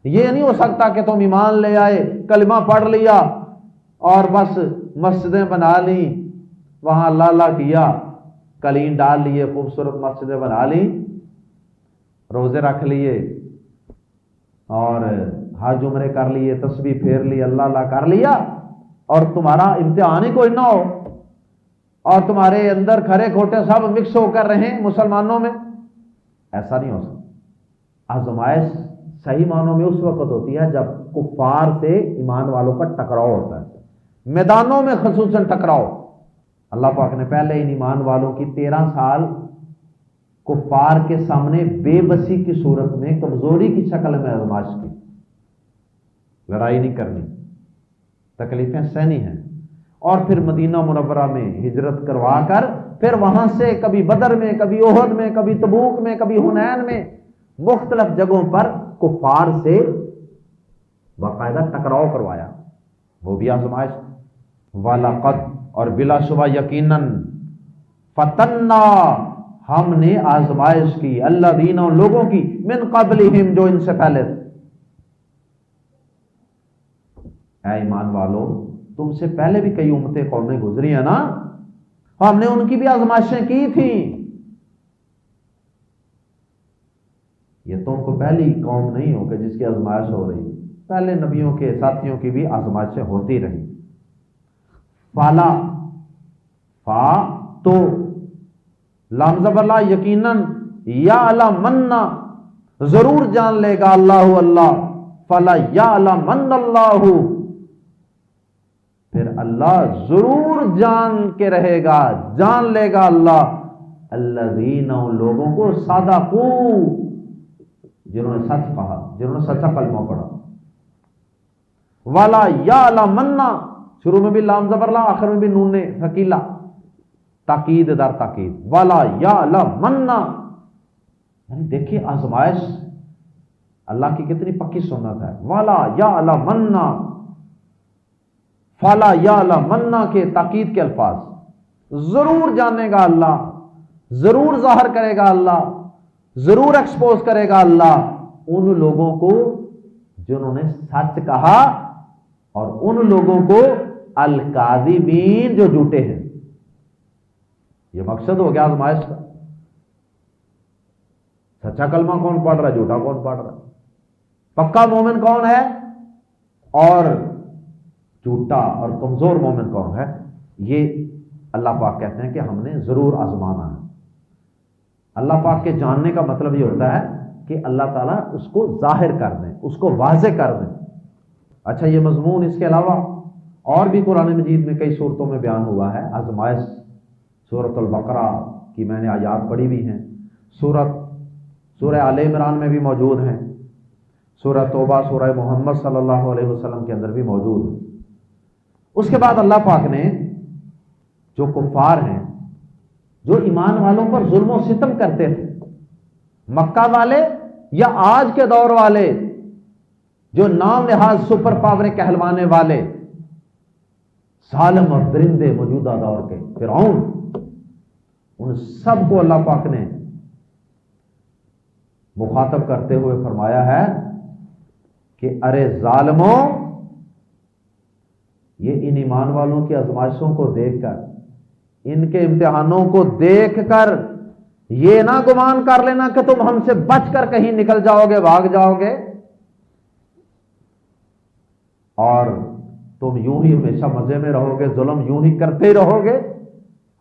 یہ نہیں ہو سکتا کہ تم ایمان لے آئے، کلمہ پڑھ لیا اور بس مسجدیں بنا لیں، وہاں اللہ اللہ کیا، کلین ڈال لیے، خوبصورت مسجدیں بنا لیں، روزے رکھ لیے اور حج عمرے کر لیے، تسبیح پھیر لی، اللہ اللہ کر لیا، اور تمہارا امتحان ہی کوئی نہ ہو، اور تمہارے اندر کھرے کھوٹے سب مکس ہو کر رہیں مسلمانوں میں۔ ایسا نہیں ہو سکتا۔ آزمائش صحیح معنوں میں اس وقت ہوتی ہے جب کفار سے ایمان والوں کا ٹکراؤ ہوتا ہے، میدانوں میں خصوصاً ٹکراؤ۔ اللہ پاک نے پہلے ان ایمان والوں کی 13 سال کفار کے سامنے بے بسی کی صورت میں، کمزوری کی شکل میں آزمائش کی۔ لڑائی نہیں کرنی، تکلیفیں سہنی ہیں، اور پھر مدینہ منورہ میں ہجرت کروا کر پھر وہاں سے کبھی بدر میں، کبھی احد میں، کبھی تبوک میں، کبھی حنین میں، مختلف جگہوں پر کفار سے باقاعدہ ٹکراؤ کروایا، وہ بھی آزمائش۔ وَلَقَدْ، اور بلا شبہ یقیناً، فتنا، ہم نے آزمائش کی، الذین، ان لوگوں کی، من قبلہم، جو ان سے پہلے تھے۔ اے ایمان والو، تم سے پہلے بھی کئی امتیں، قومیں گزری ہیں نا، ہم نے ان کی بھی آزمائشیں کی تھیں۔ یہ تم کو پہلی قوم نہیں ہو کہ جس کی آزمائش ہو رہی، پہلے نبیوں کے ساتھیوں کی بھی آزمائشیں ہوتی رہی۔ فالا، فا تو لام زبر لا، یقیناً، یا علمن، ضرور جان لے گا اللہ، اللہ، فلا یا علمن اللہ، پھر اللہ ضرور جان کے رہے گا، جان لے گا اللہ، الذین، ان لوگوں کو، صدقو، جنہوں نے سچ کہا، جنہوں نے سچا کلمہ پڑھا۔ ولا یعلمن، شروع میں بھی لام زبر لا، آخر میں بھی نون ثقیلہ، تاکید در تاکید، ولا یعلمن، یعنی دیکھیے آزمائش اللہ کی کتنی پکی سنت ہے۔ ولا یعلمن، فلا یعلمن کے تاکید کے الفاظ، ضرور جانے گا اللہ، ضرور ظاہر کرے گا اللہ، ضرور ایکسپوز کرے گا اللہ ان لوگوں کو جنہوں نے سچ کہا اور ان لوگوں کو الکاذبین جو جھوٹے ہیں. یہ مقصد ہو گیا آزمائش کا. سچا کلمہ کون پڑھ رہا ہے, جھوٹا کون پڑھ رہا ہے, پکا مومن کون ہے اور جھوٹا اور کمزور مومن کون ہے. یہ اللہ پاک کہتے ہیں کہ ہم نے ضرور آزمانا ہے. اللہ پاک کے جاننے کا مطلب یہ ہوتا ہے کہ اللہ تعالیٰ اس کو ظاہر کر دیں, اس کو واضح کر دیں. اچھا, یہ مضمون اس کے علاوہ اور بھی قرآن مجید میں کئی صورتوں میں بیان ہوا ہے. آزمائش سورۃ البقرہ کی میں نے آیات پڑھی بھی ہیں, سورہ آل عمران میں بھی موجود ہیں, سورہ توبہ, سورہ محمد صلی اللہ علیہ وسلم کے اندر بھی موجود ہیں. اس کے بعد اللہ پاک نے جو کفار ہیں, جو ایمان والوں پر ظلم و ستم کرتے تھے, مکہ والے یا آج کے دور والے جو نام نہاد سپر پاوریں کہلوانے والے, ظالم اور درندے موجودہ دور کے فرعون, ان سب کو اللہ پاک نے مخاطب کرتے ہوئے فرمایا ہے کہ ارے ظالموں, یہ ان ایمان والوں کی آزمائشوں کو دیکھ کر, ان کے امتحانوں کو دیکھ کر یہ نہ گمان کر لینا کہ تم ہم سے بچ کر کہیں نکل جاؤ گے, بھاگ جاؤ گے, اور تم یوں ہی ہمیشہ مزے میں رہو گے, ظلم یوں ہی کرتے ہی رہو گے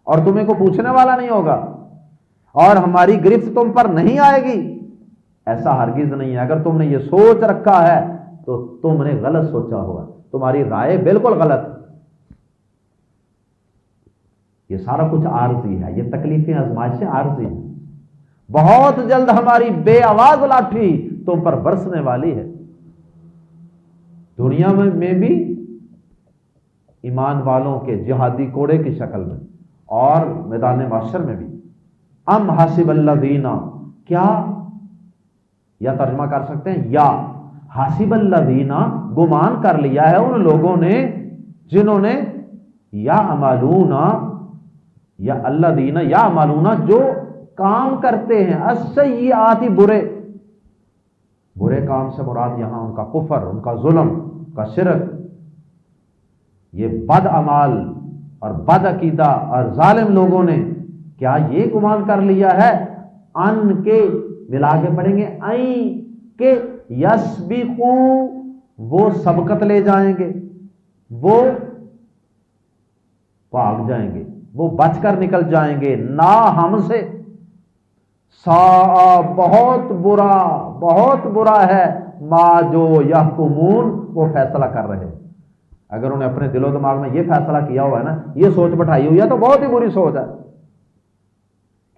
اور تمہیں کو پوچھنے والا نہیں ہوگا اور ہماری گرفت تم پر نہیں آئے گی. ایسا ہرگز نہیں ہے. اگر تم نے یہ سوچ رکھا ہے تو تم نے غلط سوچا ہوا, تمہاری رائے بالکل غلط ہے. یہ سارا کچھ عارضی ہے, یہ تکلیفیں آزمائشیں عارضی ہیں. بہت جلد ہماری بے آواز لاٹھی تم پر برسنے والی ہے, دنیا میں بھی ایمان والوں کے جہادی کوڑے کی شکل میں اور میدان محشر میں بھی. ام حسب الذین, کیا, یا ترجمہ کر سکتے ہیں یا حسب الذین, گمان کر لیا ہے ان لوگوں نے جنہوں نے یا عملون, یا الذین یا عملون, جو کام کرتے ہیں, السیئات, برے کام سے مراد یہاں ان کا کفر, ان کا ظلم, ان کا شرک, یہ بد اعمال اور بد عقیدہ اور ظالم لوگوں نے کیا یہ گمان کر لیا ہے ان کے, ملا کے پڑھیں گے این کے, یسبقو, وہ سبقت لے جائیں گے, وہ بھاگ جائیں گے, وہ بچ کر نکل جائیں گے, نہ ہم سے, سا, بہت برا ہے, ما جو یحکمون, وہ فیصلہ کر رہے. اگر انہیں اپنے دل و دماغ میں یہ فیصلہ کیا ہوا ہے نا, یہ سوچ بٹھائی ہوئی ہے, تو بہت ہی بری سوچ ہے,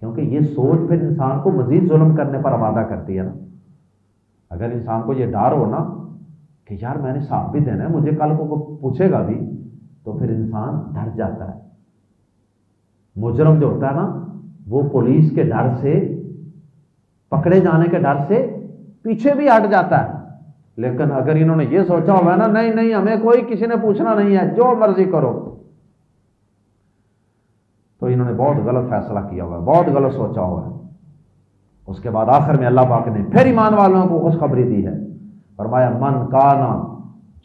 کیونکہ یہ سوچ پھر انسان کو مزید ظلم کرنے پر آمادہ کرتی ہے نا. اگر انسان کو یہ ڈر ہو نا کہ یار میں نے صاف بھی دینا ہے, مجھے کل کو پوچھے گا بھی, تو پھر انسان ڈر جاتا ہے. مجرم جو ہوتا ہے نا, وہ پولیس کے ڈر سے, پکڑے جانے کے ڈر سے پیچھے بھی ہٹ جاتا ہے. لیکن اگر انہوں نے یہ سوچا ہوا ہے نا, نہیں ہمیں کوئی کسی نے پوچھنا نہیں ہے, جو مرضی کرو, تو انہوں نے بہت غلط فیصلہ کیا ہوا ہے, بہت غلط سوچا ہوا ہے. اس کے بعد آخر میں اللہ پاک نے پھر ایمان والوں کو خوشخبری دی ہے, فرمایا من کانا,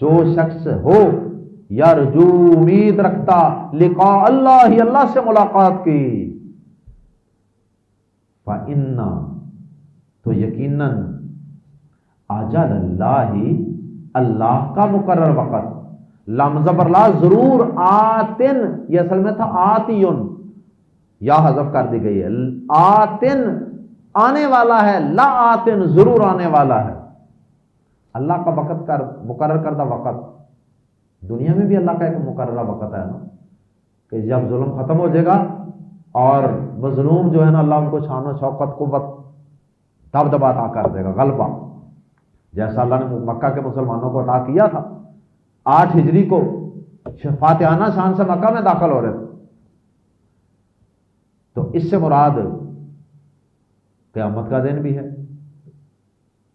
جو شخص ہو, یرجو, امید رکھتا, لقاء اللہ, اللہ سے ملاقات کی, فإنا, تو یقیناً, اجل اللہ, اللہ کا مقرر وقت, لام زبر لا, ضرور, آتن, یہ اصل میں تھا آتیون, یا حذف کر دی گئی ہے, آتن, آنے والا ہے, لا آتن, ضرور آنے والا ہے. اللہ کا وقت کا مقرر کردہ وقت, دنیا میں بھی اللہ کا ایک مقررہ وقت ہے نا, کہ جب ظلم ختم ہو جائے گا اور مظلوم جو ہے نا, اللہ ان کو شان و شوکت, قوت, دبدبا عطا کر دے گا, غلبہ, جیسا اللہ نے مکہ کے مسلمانوں کو عطا کیا تھا. 8 ہجری کو فاتحانہ شان سے مکہ میں داخل ہو رہے تھے. تو اس سے مراد قیامت کا دن بھی ہے.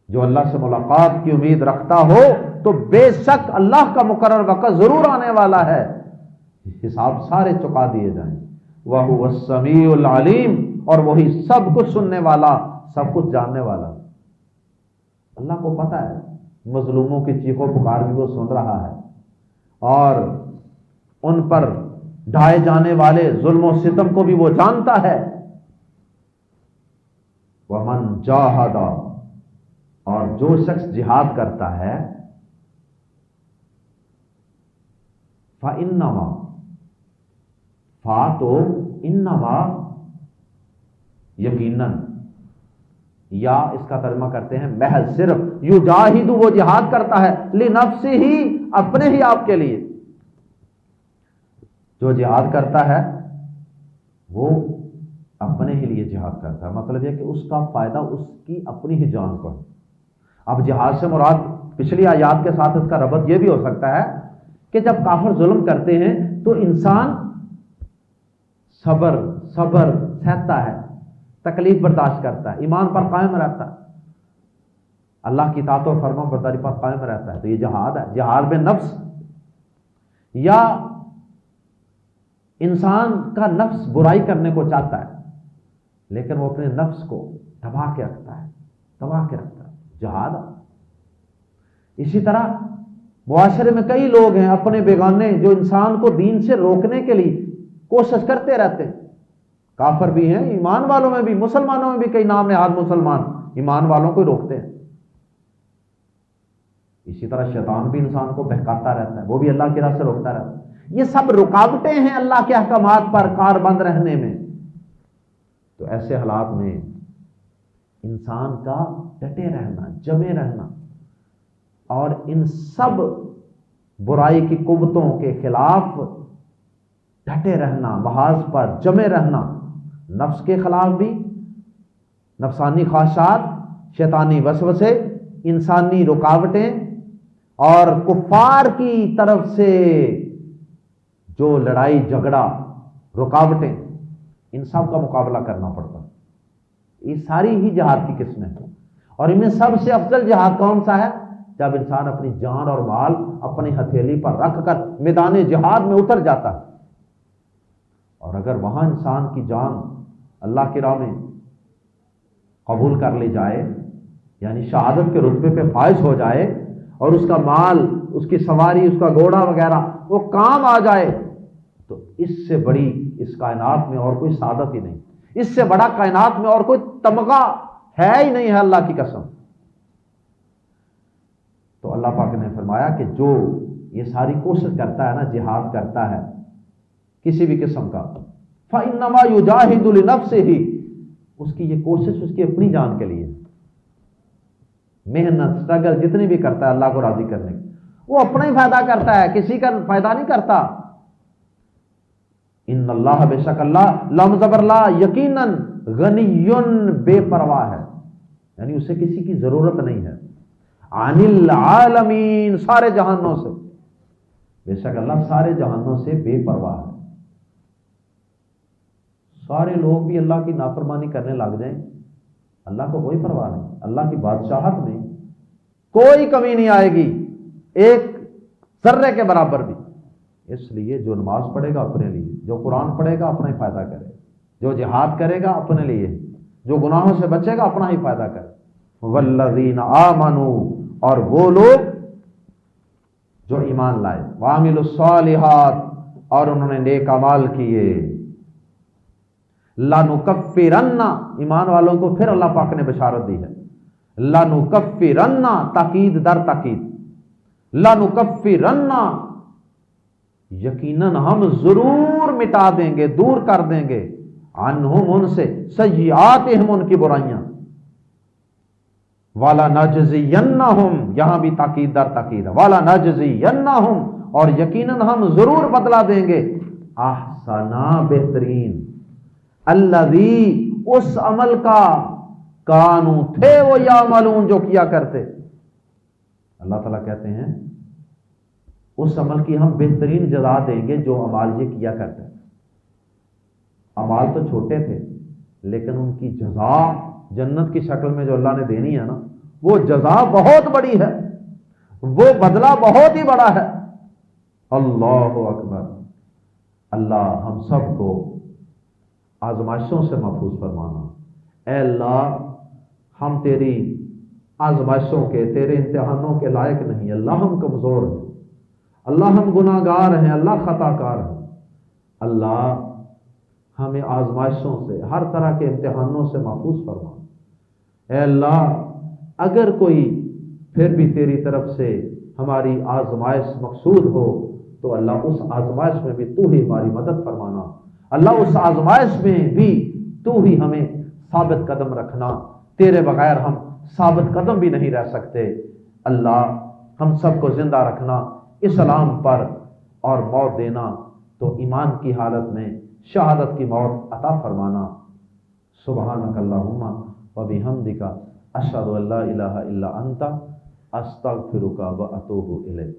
جو اللہ سے ملاقات کی امید رکھتا ہو تو بے شک اللہ کا مقرر وقت ضرور آنے والا ہے, حساب سارے چکا دیے جائیں. وَهُوَ السَّمِيعُ الْعَلِيمُ, اور وہی سب کچھ سننے والا, سب کچھ جاننے والا. اللہ کو پتا ہے مظلوموں کی چیخو پکار بھی وہ سن رہا ہے, اور ان پر ڈھائے جانے والے ظلم و ستم کو بھی وہ جانتا ہے۔ وَمَنْ جَاهَدَ، اور جو شخص جہاد کرتا ہے، فَإِنَّمَا، فا تو انما یقیناً، یا اس کا ترجمہ کرتے ہیں محض صرف، یجاہد وہ جہاد کرتا ہے، لنفسہ اپنے ہی آپ کے لیے۔ جو جہاد کرتا ہے وہ اپنے ہی لیے جہاد کرتا ہے، مطلب یہ کہ اس کا فائدہ اس کی اپنی ہی جان کو ہے۔ اب جہاد سے مراد پچھلی آیات کے ساتھ اس کا ربط یہ بھی ہو سکتا ہے کہ جب کافر ظلم کرتے ہیں تو انسان صبر سہتا ہے، تکلیف برداشت کرتا ہے، ایمان پر قائم رہتا ہے، اللہ کی اطاعت و فرمان برداری پر قائم رہتا ہے، تو یہ جہاد ہے، جہاد میں نفس۔ یا انسان کا نفس برائی کرنے کو چاہتا ہے لیکن وہ اپنے نفس کو دبا کے رکھتا ہے، جہاد۔ اسی طرح معاشرے میں کئی لوگ ہیں اپنے بیگانے جو انسان کو دین سے روکنے کے لیے کوشش کرتے رہتے ہیں، کافر بھی ہیں، ایمان والوں میں بھی، مسلمانوں میں بھی کئی نام نہاد مسلمان ایمان والوں کو روکتے ہیں۔ اسی طرح شیطان بھی انسان کو بہکاتا رہتا ہے، وہ بھی اللہ کی راہ سے روکتا رہتا ہے۔ یہ سب رکاوٹیں ہیں اللہ کے احکامات پر کاربند رہنے میں۔ تو ایسے حالات میں انسان کا ڈٹے رہنا، جمے رہنا اور ان سب برائی کی قوتوں کے خلاف ڈٹے رہنا، محاذ پر جمے رہنا، نفس کے خلاف بھی، نفسانی خواہشات، شیطانی وسوسے، انسانی رکاوٹیں اور کفار کی طرف سے جو لڑائی جھگڑا رکاوٹیں، ان سب کا مقابلہ کرنا پڑتا ہے۔ یہ ساری ہی جہاد کی قسمیں ہیں، اور ان میں سب سے افضل جہاد کون سا ہے؟ جب انسان اپنی جان اور مال اپنی ہتھیلی پر رکھ کر میدان جہاد میں اتر جاتا ہے، اور اگر وہاں انسان کی جان اللہ کی راہ میں قبول کر لی جائے، یعنی شہادت کے رتبے پہ فائز ہو جائے، اور اس کا مال، اس کی سواری، اس کا گھوڑا وغیرہ وہ کام آ جائے، تو اس سے بڑی اس کائنات میں اور کوئی سعادت ہی نہیں، اس سے بڑا کائنات میں اور کوئی تمغہ ہے ہی نہیں ہے، اللہ کی قسم۔ تو اللہ پاک نے فرمایا کہ جو یہ ساری کوشش کرتا ہے نا، جہاد کرتا ہے کسی بھی قسم کا، فَإِنَّمَا يُجَاهِدُ لِنَفْسِهِ، اس کی یہ کوشش اس کی اپنی جان کے لیے، محنت سٹرگل جتنی بھی کرتا ہے اللہ کو راضی کرنے کی، وہ اپنا ہی فائدہ کرتا ہے، کسی کا فائدہ نہیں کرتا۔ ان اللہ، بے شک اللہ، لام زبر لا، یقیناً، غنی، بے پرواہ ہے، یعنی اسے کسی کی ضرورت نہیں ہے، عن العالمین، سارے جہانوں سے، بے شک اللہ سارے جہانوں سے بے پرواہ ہے۔ سارے لوگ بھی اللہ کی نافرمانی کرنے لگ جائیں، اللہ کو کوئی پرواہ نہیں، اللہ کی بادشاہت میں کوئی کمی نہیں آئے گی ایک ذرے کے برابر بھی۔ اس لیے جو نماز پڑھے گا اپنے لیے، جو قرآن پڑھے گا اپنا ہی فائدہ کرے، جو جہاد کرے گا اپنے لیے، جو گناہوں سے بچے گا اپنا ہی فائدہ کرے۔ والذین آمنوا، اور وہ لوگ جو ایمان لائے، وعملوا الصالحات، اور انہوں نے نیک اعمال کیے، لَنُكَفِّرَنَّ، ایمان والوں کو پھر اللہ پاک نے بشارت دی ہے، لَنُكَفِّرَنَّ، تاکید در تاکید، لَنُكَفِّرَنَّ، یقیناً ہم ضرور مٹا دیں گے، دور کر دیں گے، عنہم، ان سے، سیئاتہم، ان کی برائیاں، وَلَنَجْزِيَنَّهُمْ، یہاں بھی تاکید در تاکید ہے، وَلَنَجْزِيَنَّهُمْ، اور یقیناً ہم ضرور بدلہ دیں گے، احسنا، بہترین، الذی، اس عمل کا، کانوا، تھے وہ یعملون، جو کیا کرتے۔ اللہ تعالیٰ کہتے ہیں اس عمل کی ہم بہترین جزا دیں گے جو اعمال یہ کیا کرتے ہیں۔ اعمال تو چھوٹے تھے لیکن ان کی جزا جنت کی شکل میں جو اللہ نے دینی ہے نا، وہ جزا بہت بڑی ہے، وہ بدلہ بہت ہی بڑا ہے۔ اللہ اکبر۔ اللہ ہم سب کو آزمائشوں سے محفوظ فرمانا۔ اے اللہ، ہم تیری آزمائشوں کے، تیرے امتحانوں کے لائق نہیں، اللہ ہم کمزور ہیں، اللہ ہم گناہ گار ہیں، اللہ خطا کار ہیں، اللہ ہمیں آزمائشوں سے، ہر طرح کے امتحانوں سے محفوظ فرما۔ اے اللہ اگر کوئی پھر بھی تیری طرف سے ہماری آزمائش مقصود ہو تو اللہ اس آزمائش میں بھی تو ہی ہماری مدد فرمانا، اللہ اس آزمائش میں بھی تو ہی ہمیں ثابت قدم رکھنا، تیرے بغیر ہم ثابت قدم بھی نہیں رہ سکتے۔ اللہ ہم سب کو زندہ رکھنا اسلام پر اور موت دینا تو ایمان کی حالت میں شہادت کی موت عطا فرمانا۔ سبحانک اللہم و بحمدک اشہد ان لا الہ الا انت استغفرک و اتوب الیک۔